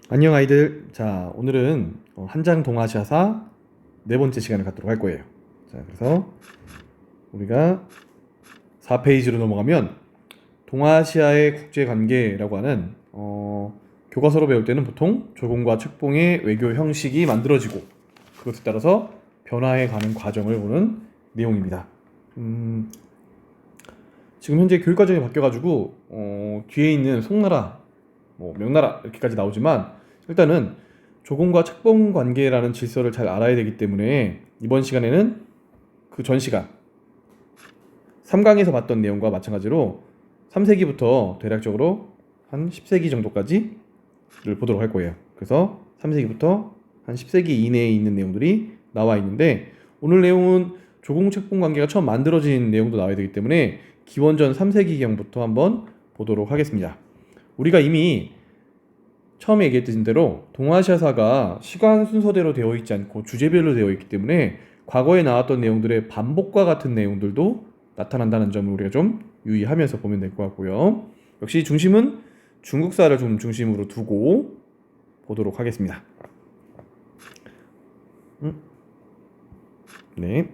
안녕 아이들. 자, 오늘은 한장 동아시아사 네 번째 시간을 갖도록 할 거예요. 자, 그래서 우리가 4페이지로 넘어가면 동아시아의 국제 관계라고 하는 교과서로 배울 때는 보통 조공과 책봉의 외교 형식이 만들어지고 그것에 따라서 변화해 가는 과정을 보는 내용입니다. 지금 현재 교육 과정이 바뀌어가지고 뒤에 있는 송나라, 명나라 이렇게까지 나오지만 일단은 조공과 책봉 관계라는 질서를 잘 알아야 되기 때문에 이번 시간에는 그 전 시간 3강에서 봤던 내용과 마찬가지로 3세기부터 대략적으로 한 10세기 정도까지를 보도록 할 거예요. 그래서 3세기부터 한 10세기 이내에 있는 내용들이 나와 있는데 오늘 내용은 조공 책봉 관계가 처음 만들어진 내용도 나와야 되기 때문에 기원전 3세기경부터 한번 보도록 하겠습니다. 우리가 이미 처음에 얘기했던 대로 동아시아사가 시간 순서대로 되어 있지 않고 주제별로 되어 있기 때문에 과거에 나왔던 내용들의 반복과 같은 내용들도 나타난다는 점을 우리가 좀 유의하면서 보면 될 것 같고요. 역시 중심은 중국사를 좀 중심으로 두고 보도록 하겠습니다. 네.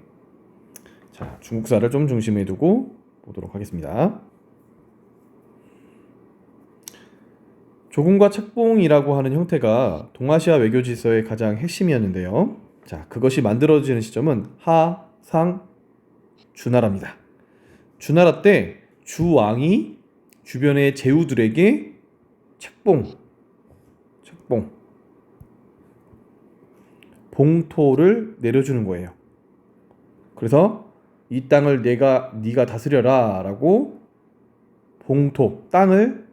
자, 중국사를 좀 중심에 두고 보도록 하겠습니다. 조공과 책봉이라고 하는 형태가 동아시아 외교 질서의 가장 핵심이었는데요. 자, 그것이 만들어지는 시점은 하, 상, 주나라입니다. 주나라 때 주왕이 주변의 제후들에게 책봉, 봉토를 내려주는 거예요. 그래서 이 땅을 네가 다스려라 라고 봉토, 땅을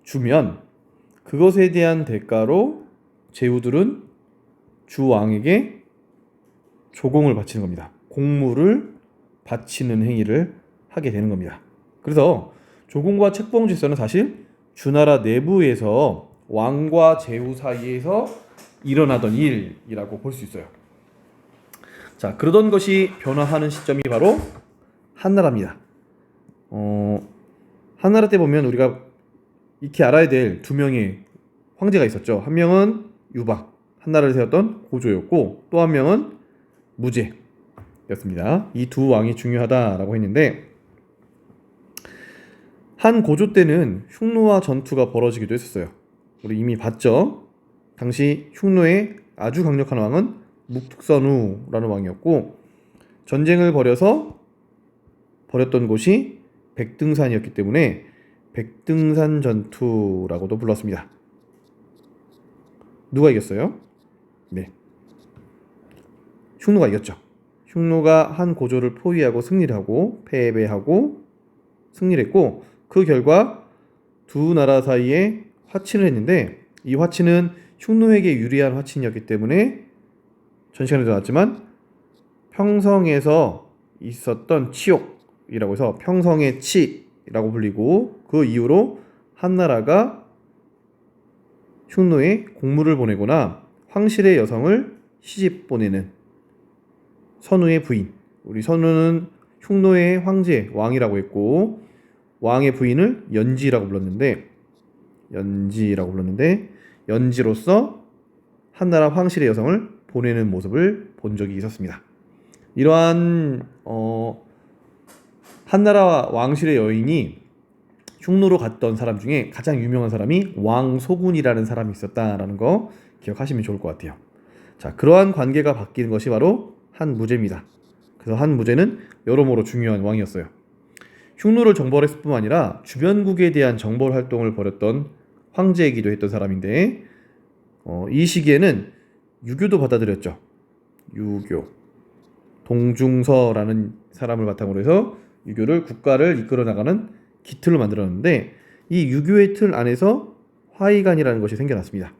주면 그것에 대한 대가로 제후들은 주왕에게 조공을 바치는 겁니다. 공물을 바치는 행위를 하게 되는 겁니다. 그래서 조공과 책봉 질서는 사실 주나라 내부에서 왕과 제후 사이에서 일어나던 일이라고 볼 수 있어요. 자, 그러던 것이 변화하는 시점이 바로 한나라입니다. 한나라 때 보면 우리가 익히 알아야 될 두 명의 황제가 있었죠. 한 명은 유박, 한나라를 세웠던 고조였고 또 한 명은 무제였습니다. 이 두 왕이 중요하다라고 했는데 한 고조 때는 흉노와 전투가 벌어지기도 했었어요. 우리 이미 봤죠. 당시 흉노의 아주 강력한 왕은 묵tuk선우라는 왕이었고 전쟁을 벌였던 곳이 백등산이었기 때문에 백등산 전투라고도 불렀습니다. 누가 이겼어요? 네, 흉노가 이겼죠. 흉노가 한 고조를 포위하고 승리를 하고 패배하고 승리를 했고 그 결과 두 나라 사이에 화친을 했는데 이 화친은 흉노에게 유리한 화친이었기 때문에 전 시간에도 나왔지만 평성에서 있었던 치욕이라고 해서 평성의 치라고 불리고 그 이후로 한나라가 흉노에 공물을 보내거나 황실의 여성을 시집 보내는 선우의 부인, 우리 선우는 흉노의 황제 왕이라고 했고 왕의 부인을 연지라고 불렀는데 연지로서 한나라 황실의 여성을 보내는 모습을 본 적이 있었습니다. 이러한 한나라 왕실의 여인이 흉노로 갔던 사람 중에 가장 유명한 사람이 왕소군이라는 사람이 있었다라는 거 기억하시면 좋을 것 같아요. 자, 그러한 관계가 바뀌는 것이 바로 한무제입니다. 그래서 한무제는 여러모로 중요한 왕이었어요. 흉노를 정벌했을 뿐만 아니라 주변국에 대한 정벌 활동을 벌였던 황제이기도 했던 사람인데 이 시기에는 유교도 받아들였죠. 유교. 동중서라는 사람을 바탕으로 해서 유교를 국가를 이끌어 나가는 기틀로 만들었는데 이 유교의 틀 안에서 화의관이라는 것이 생겨났습니다.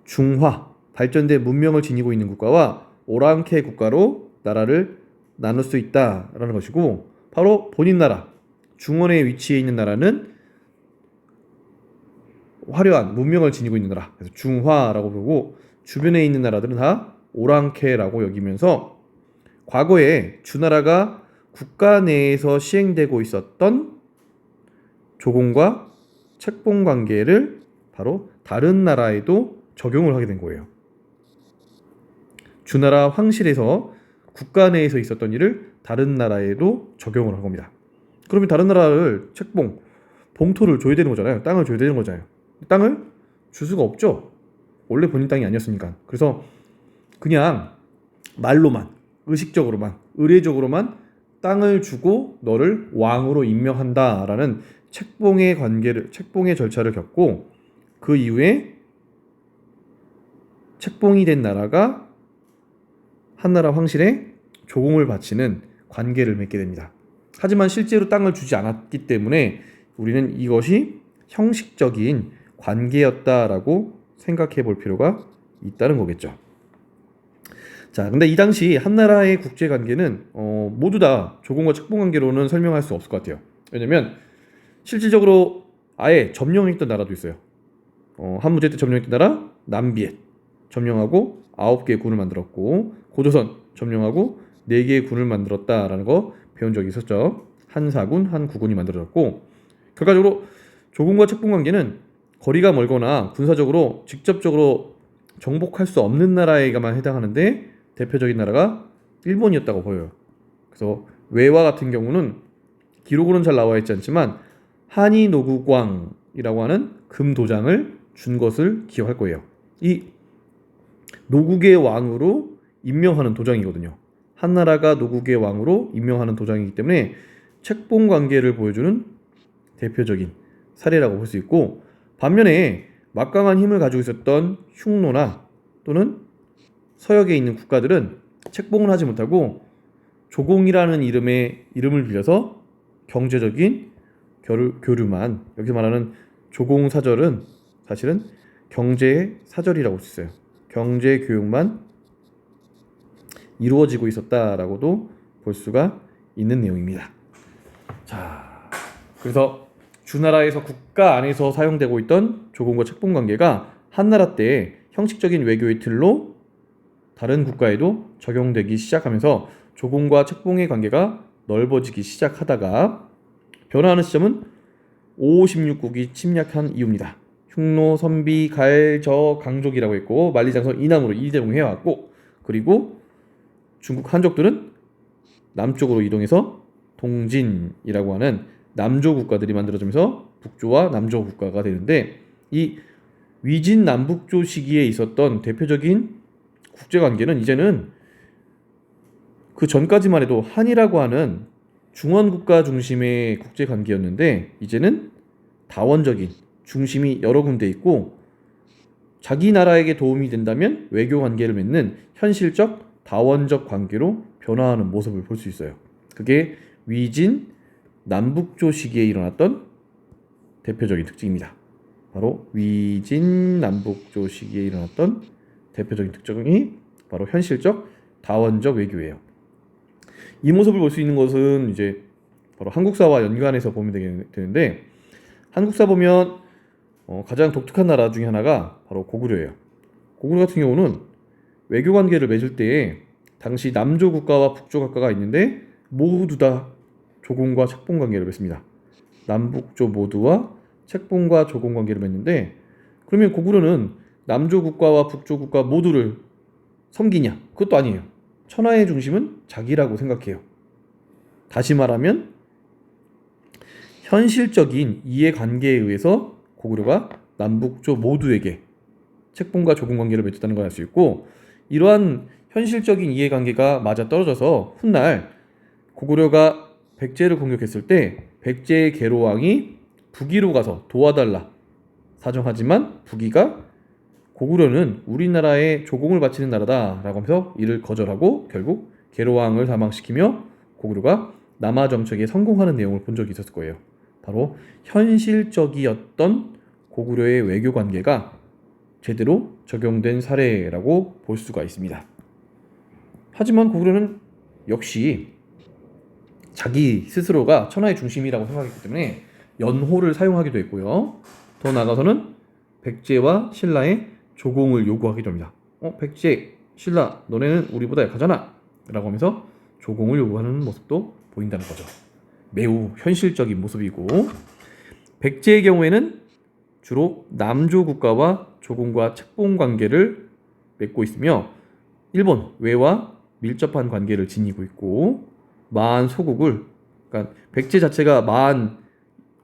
중화, 발전된 문명을 지니고 있는 국가와 오랑캐 국가로 나라를 나눌 수 있다라는 것이고 바로 본인 나라, 중원에 위치해 있는 나라는 화려한 문명을 지니고 있는 나라, 그래서 중화라고 부르고 주변에 있는 나라들은 다 오랑캐라고 여기면서 과거에 주나라가 국가 내에서 시행되고 있었던 조공과 책봉 관계를 바로 다른 나라에도 적용을 하게 된 거예요. 주나라 황실에서 국가 내에서 있었던 일을 다른 나라에도 적용을 한 겁니다. 그러면 다른 나라를 책봉, 봉토를 줘야 되는 거잖아요. 땅을 줘야 되는 거잖아요. 땅을 줄 수가 없죠. 원래 본인 땅이 아니었으니까. 그래서 그냥 말로만, 의식적으로만, 의례적으로만 땅을 주고 너를 왕으로 임명한다라는 책봉의 절차를 겪고, 그 이후에 책봉이 된 나라가 한나라 황실에 조공을 바치는 관계를 맺게 됩니다. 하지만 실제로 땅을 주지 않았기 때문에 우리는 이것이 형식적인 관계였다라고 생각해 볼 필요가 있다는 거겠죠. 자, 근데 이 당시 한나라의 국제 관계는 모두 다 조공과 책봉 관계로는 설명할 수 없을 것 같아요. 왜냐면 실질적으로 아예 점령했던 나라도 있어요. 한무제 때 점령했던 나라 남비엣 점령하고 9개의 군을 만들었고, 고조선 점령하고 4개의 군을 만들었다라는 거 배운 적이 있었죠. 한사군, 한구군이 만들어졌고, 결과적으로 조공과 책봉 관계는 거리가 멀거나 군사적으로 직접적으로 정복할 수 없는 나라에게만 해당하는데, 대표적인 나라가 일본이었다고 보여요. 그래서 외화 같은 경우는 기록으로는 잘 나와 있지 않지만 한이 노국왕이라고 하는 금 도장을 준 것을 기억할 거예요. 이 노국의 왕으로 임명하는 도장이거든요. 한나라가 노국의 왕으로 임명하는 도장이기 때문에 책봉 관계를 보여주는 대표적인 사례라고 볼 수 있고, 반면에 막강한 힘을 가지고 있었던 흉노나 또는 서역에 있는 국가들은 책봉을 하지 못하고 조공이라는 이름을 빌려서 경제적인 교류만, 여기서 말하는 조공사절은 사실은 경제의 사절이라고 할 수 있어요. 경제 교육만 이루어지고 있었다라고도 볼 수가 있는 내용입니다. 자, 그래서 주나라에서 국가 안에서 사용되고 있던 조공과 책봉 관계가 한나라 때 형식적인 외교의 틀로 다른 국가에도 적용되기 시작하면서 조공과 책봉의 관계가 넓어지기 시작하다가 변화하는 시점은 516국이 침략한 이후입니다. 흉노, 선비, 가엘, 저, 강족이라고 했고, 만리장성 이남으로 이대동해왔고, 그리고 중국 한족들은 남쪽으로 이동해서 동진이라고 하는 남조 국가들이 만들어지면서 북조와 남조 국가가 되는데, 이 위진 남북조 시기에 있었던 대표적인 국제관계는 이제는 그 전까지만 해도 한이라고 하는 중원국가 중심의 국제관계였는데, 이제는 다원적인 중심이 여러 군데 있고, 자기 나라에게 도움이 된다면 외교 관계를 맺는 현실적 다원적 관계로 변화하는 모습을 볼 수 있어요. 그게 위진 남북조 시기에 일어났던 대표적인 특징입니다. 바로 위진 남북조 시기에 일어났던 대표적인 특징이 바로 현실적 다원적 외교예요. 이 모습을 볼 수 있는 것은 이제 바로 한국사와 연관해서 보면 되는데, 한국사 보면 가장 독특한 나라 중에 하나가 바로 고구려예요. 고구려 같은 경우는 외교 관계를 맺을 때 당시 남조 국가와 북조 국가가 있는데 모두 다 조공과 책봉 관계를 맺습니다. 남북조 모두와 책봉과 조공 관계를 맺는데, 그러면 고구려는 남조 국가와 북조 국가 모두를 섬기냐? 그것도 아니에요. 천하의 중심은 자기라고 생각해요. 다시 말하면 현실적인 이해관계에 의해서 고구려가 남북조 모두에게 책봉과 조공 관계를 맺었다는 걸 알 수 있고, 이러한 현실적인 이해관계가 맞아 떨어져서 훗날 고구려가 백제를 공격했을 때 백제의 계로왕이 북위로 가서 도와달라 사정하지만 북위가 고구려는 우리나라에 조공을 바치는 나라다라고 하면서 이를 거절하고 결국 계로왕을 사망시키며 고구려가 남하 정책에 성공하는 내용을 본 적이 있었을 거예요. 바로 현실적이었던 고구려의 외교 관계가 제대로 적용된 사례라고 볼 수가 있습니다. 하지만 고구려는 역시 자기 스스로가 천하의 중심이라고 생각했기 때문에 연호를 사용하기도 했고요. 더 나아가서는 백제와 신라의 조공을 요구하기도 합니다. 백제, 신라, 너네는 우리보다 약하잖아 라고 하면서 조공을 요구하는 모습도 보인다는 거죠. 매우 현실적인 모습이고, 백제의 경우에는 주로 남조 국가와 조공과 책봉 관계를 맺고 있으며 일본 외와 밀접한 관계를 지니고 있고 마한 소국을 그러니까 백제 자체가 마한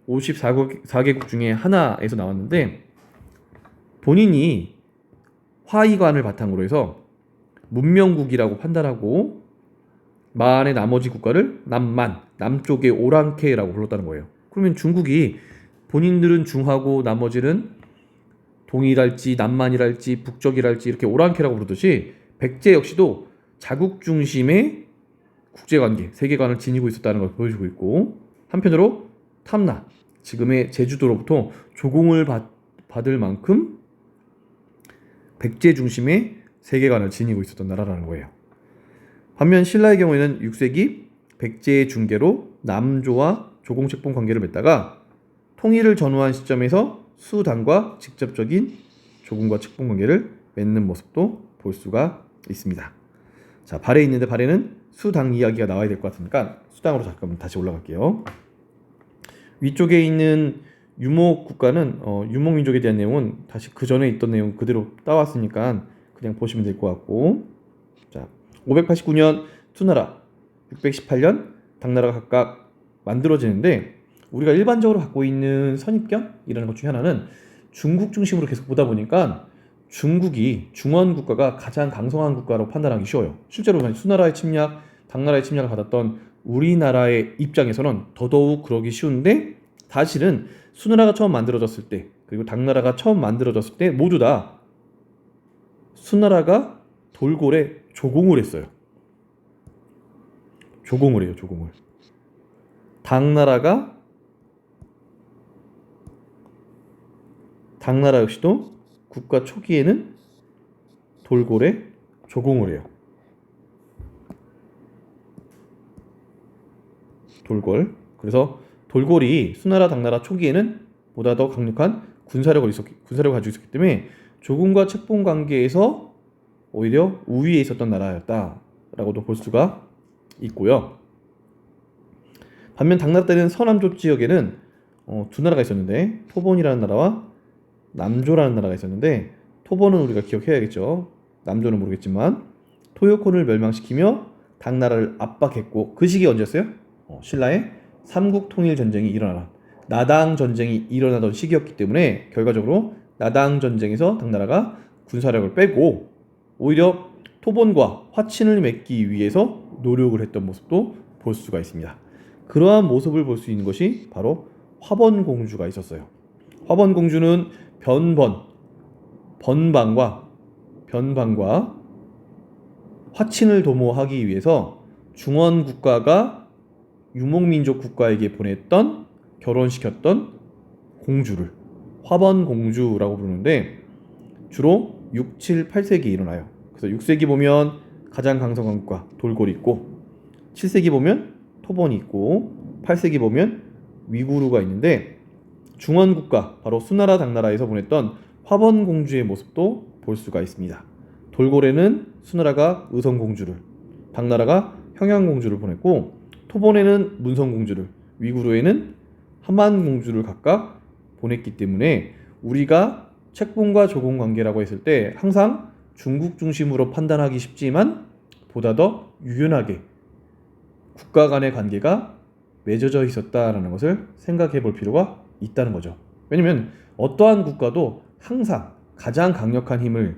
54개국 중에 하나에서 나왔는데 본인이 화의관을 바탕으로 해서 문명국이라고 판단하고 마한의 나머지 국가를 남만, 남쪽의 오랑캐라고 불렀다는 거예요. 그러면 중국이 본인들은 중하고 나머지는 동일할지 남만이랄지 북적이랄지 이렇게 오랑캐라고 부르듯이 백제 역시도 자국 중심의 국제관계, 세계관을 지니고 있었다는 걸 보여주고 있고 한편으로 탐나, 지금의 제주도로부터 조공을 받을 만큼 백제 중심의 세계관을 지니고 있었던 나라라는 거예요. 반면 신라의 경우에는 6세기 백제의 중개로 남조와 조공책봉 관계를 맺다가 통일을 전후한 시점에서 수당과 직접적인 조공과 책봉 관계를 맺는 모습도 볼 수가 있습니다. 자, 발에 있는데 발에는 수당 이야기가 나와야 될 것 같으니까 수당으로 잠깐 다시 올라갈게요. 위쪽에 있는 유목 국가는 유목 민족에 대한 내용은 다시 그 전에 있던 내용 그대로 따왔으니까 그냥 보시면 될 것 같고, 자 589년 수나라, 618년 당나라가 각각 만들어지는데 우리가 일반적으로 갖고 있는 선입견이라는 것 중에 하나는 중국 중심으로 계속 보다 보니까 중국이 중원 국가가 가장 강성한 국가로 판단하기 쉬워요. 실제로 수나라의 침략, 당나라의 침략을 받았던 우리나라의 입장에서는 더더욱 그러기 쉬운데 사실은 수나라가 처음 만들어졌을 때 그리고 당나라가 처음 만들어졌을 때 모두 다 수나라가 돌고래 조공을 했어요. 조공을 해요, 조공을. 당나라 역시도 국가 초기에는 돌고래 조공을 해요. 돌골. 그래서 돌골이 수나라 당나라 초기에는 보다 더 강력한 군사력을 가지고 있었기 때문에 조공과 책봉 관계에서 오히려 우위에 있었던 나라였다라고도 볼 수가 있고요. 반면 당나라 때는 서남조 지역에는 두 나라가 있었는데 토본이라는 나라와 남조라는 나라가 있었는데 토본은 우리가 기억해야겠죠. 남조는 모르겠지만 토요콘을 멸망시키며 당나라를 압박했고 그 시기 언제였어요? 신라의 삼국통일 전쟁이 일어나는 나당 전쟁이 일어나던 시기였기 때문에 결과적으로 나당 전쟁에서 당나라가 군사력을 빼고 오히려 토본과 화친을 맺기 위해서 노력을 했던 모습도 볼 수가 있습니다. 그러한 모습을 볼 수 있는 것이 바로 화번공주가 있었어요. 화번공주는 변방과 화친을 도모하기 위해서 중원 국가가 유목민족 국가에게 보냈던 결혼시켰던 공주를 화번공주라고 부르는데 주로 6, 7, 8세기에 일어나요. 그래서 6세기 보면 가장 강성한 국가 돌골이 있고 7세기 보면 토본이 있고 8세기 보면 위구르가 있는데 중원 국가 바로 수나라 당나라에서 보냈던 화번공주의 모습도 볼 수가 있습니다. 돌고래는 수나라가 의성공주를, 당나라가 평양공주를 보냈고 토본에는 문성공주를, 위구르에는 함안공주를 각각 보냈기 때문에 우리가 책봉과 조공 관계라고 했을 때 항상 중국 중심으로 판단하기 쉽지만 보다 더 유연하게 국가 간의 관계가 맺어져 있었다라는 것을 생각해 볼 필요가 있다는 거죠. 왜냐면 어떠한 국가도 항상 가장 강력한 힘을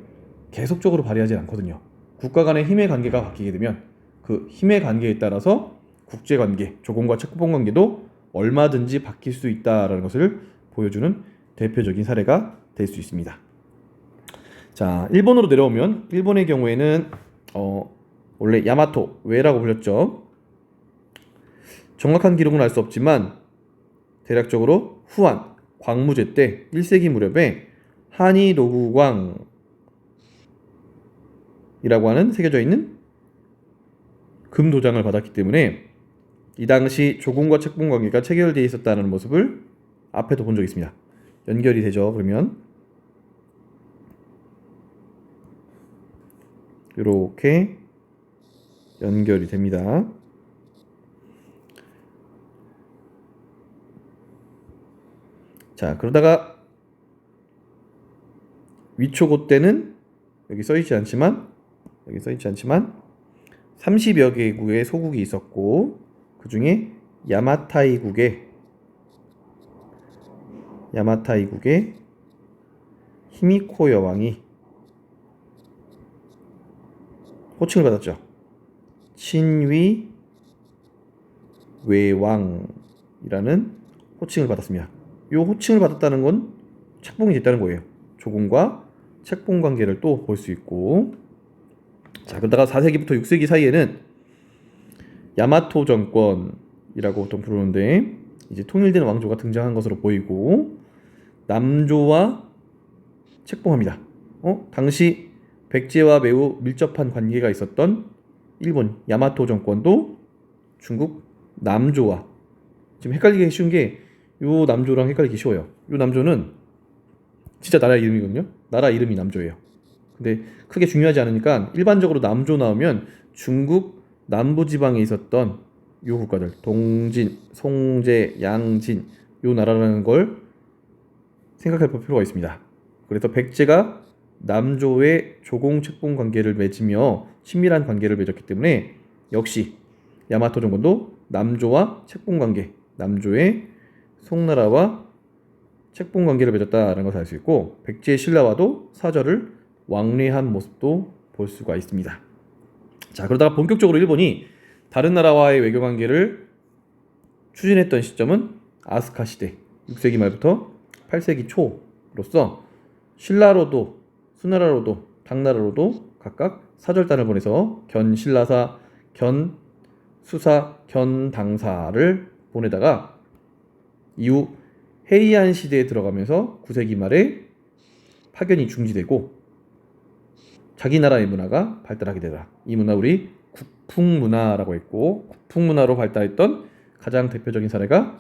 계속적으로 발휘하지 않거든요. 국가 간의 힘의 관계가 바뀌게 되면 그 힘의 관계에 따라서 국제관계, 조공과 책봉 관계도 얼마든지 바뀔 수 있다라는 것을 보여주는 대표적인 사례가 될 수 있습니다. 자, 일본으로 내려오면 일본의 경우에는 원래 야마토, 외라고 불렸죠. 정확한 기록은 알 수 없지만 대략적으로 후한, 광무제 때 1세기 무렵에 한이 노구광이라고 하는 새겨져 있는 금 도장을 받았기 때문에 이 당시 조공과 책봉 관계가 체결되어 있었다는 모습을 앞에도 본 적이 있습니다. 연결이 되죠. 그러면 이렇게 연결이 됩니다. 자, 그러다가 위초고 때는 여기 써있지 않지만 30여 개국의 소국이 있었고 그 중에 야마타이국의 히미코 여왕이 호칭을 받았죠. 친위 외왕이라는 호칭을 받았습니다. 이 호칭을 받았다는 건 책봉이 됐다는 거예요. 조공과 책봉 관계를 또 볼 수 있고, 자 그러다가 4세기부터 6세기 사이에는 야마토 정권이라고 보통 부르는데 이제 통일된 왕조가 등장한 것으로 보이고 남조와 책봉합니다. 당시 백제와 매우 밀접한 관계가 있었던 일본 야마토 정권도 중국 남조와, 지금 헷갈리기 쉬운 게 요 남조랑 헷갈리기 쉬워요. 요 남조는 진짜 나라 이름이거든요. 나라 이름이 남조예요. 근데 크게 중요하지 않으니까 일반적으로 남조 나오면 중국 남부지방에 있었던 요 국가들 동진, 송제, 양진 요 나라라는 걸 생각해 볼 필요가 있습니다. 그래서 백제가 남조의 조공 책봉 관계를 맺으며 친밀한 관계를 맺었기 때문에 역시 야마토 정권도 남조와 책봉 관계, 남조의 송나라와 책봉 관계를 맺었다라는 것을 알 수 있고 백제 신라와도 사절을 왕래한 모습도 볼 수가 있습니다. 자 그러다가 본격적으로 일본이 다른 나라와의 외교 관계를 추진했던 시점은 아스카 시대 6세기 말부터 8세기 초로서 신라로도 수나라로도 당나라로도 각각 사절단을 보내서 견신라사, 견수사, 견당사를 보내다가 이후 헤이안 시대에 들어가면서 9세기 말에 파견이 중지되고 자기 나라의 문화가 발달하게 되더라. 이 문화 우리 국풍문화라고 했고 국풍문화로 발달했던 가장 대표적인 사례가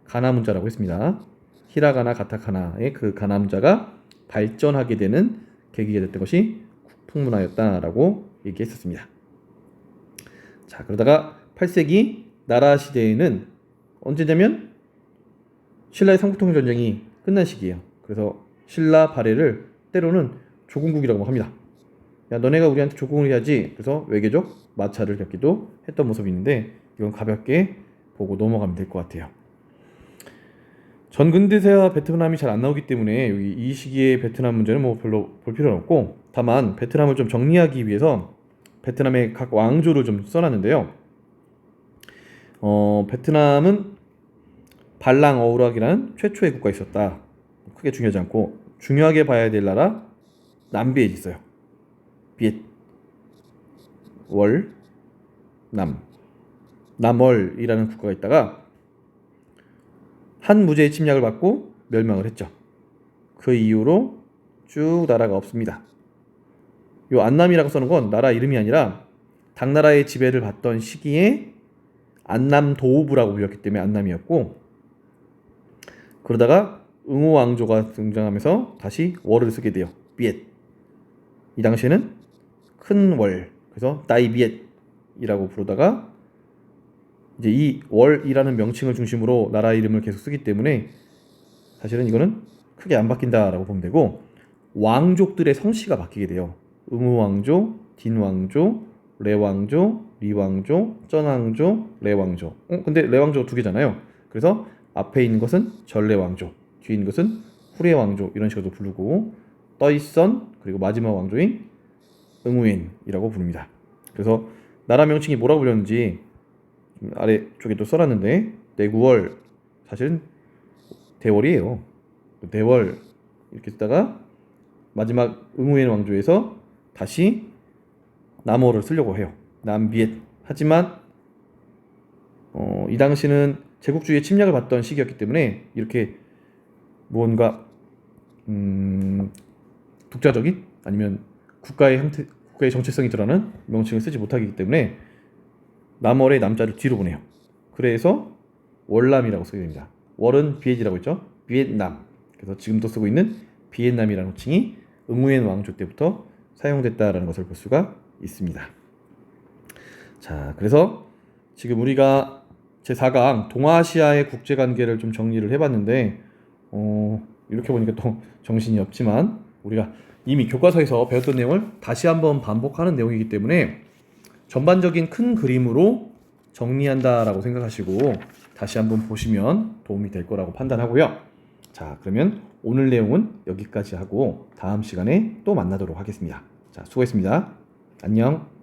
가나문자라고 했습니다. 히라가나 가타카나의 그 가나문자가 발전하게 되는 계기가 됐던 것이 국풍문화였다라고 얘기했었습니다. 자 그러다가 8세기 나라 시대에는 언제냐면 신라의 상북통일 전쟁이 끝난 시기예요. 그래서 신라 발해를 때로는 조공국이라고 합니다. 야 너네가 우리한테 조공을 해야지. 그래서 외교적 마찰을 겪기도 했던 모습이 있는데 이건 가볍게 보고 넘어가면 될 것 같아요. 전근대사와 베트남이 잘 안 나오기 때문에 여기 이 시기의 베트남 문제는 뭐 별로 볼 필요는 없고 다만 베트남을 좀 정리하기 위해서 베트남의 각 왕조를 좀 써놨는데요. 베트남은 발랑 어우락이라는 최초의 국가가 있었다. 크게 중요하지 않고 중요하게 봐야 될 나라 남비에 있어요. 비엣, 월, 남월이라는 국가가 있다가 한 무제의 침략을 받고 멸망을 했죠. 그 이후로 쭉 나라가 없습니다. 요 안남이라고 써놓은 건 나라 이름이 아니라 당나라의 지배를 받던 시기에 안남도우부라고 불렸기 때문에 안남이었고 그러다가 응호왕조가 등장하면서 다시 월을 쓰게 돼요. 비엣. 이 당시에는 큰 월, 그래서 다이비엣이라고 부르다가 이제 이 월이라는 명칭을 중심으로 나라 이름을 계속 쓰기 때문에 사실은 이거는 크게 안 바뀐다라고 보면 되고 왕족들의 성씨가 바뀌게 돼요. 응호왕조, 딘왕조, 레왕조, 리왕조, 쩐왕조, 레왕조. 근데 레왕조 두 개잖아요. 그래서 앞에 있는 것은 전레왕조, 뒤에 있는 것은 후레왕조 이런 식으로 부르고 떠이선 그리고 마지막 왕조인 응우엔이라고 부릅니다. 그래서 나라 명칭이 뭐라고 불렸는지 아래쪽에 또 써놨는데 내구월 사실은 대월이에요. 대월 이렇게 쓰다가 마지막 응우엔 왕조에서 다시 남월을 쓰려고 해요. 남비엣. 하지만 이 당시는 제국주의의 침략을 받던 시기였기 때문에 이렇게 무언가 독자적인 아니면 국가의 정체성이 드러나는 명칭을 쓰지 못하기 때문에 남월의 남자를 뒤로 보내요. 그래서 월남이라고 쓰게 됩니다. 월은 비엣이라고 했죠. 비엣남. 그래서 지금도 쓰고 있는 비엣남이라는 호칭이 응우엔 왕조 때부터 사용됐다라는 것을 볼 수가 있습니다. 자, 그래서 지금 우리가 제4강 동아시아의 국제관계를 좀 정리를 해봤는데 이렇게 보니까 또 정신이 없지만 우리가 이미 교과서에서 배웠던 내용을 다시 한번 반복하는 내용이기 때문에 전반적인 큰 그림으로 정리한다라고 생각하시고 다시 한번 보시면 도움이 될 거라고 판단하고요. 자, 그러면 오늘 내용은 여기까지 하고 다음 시간에 또 만나도록 하겠습니다. 자, 수고했습니다. 안녕.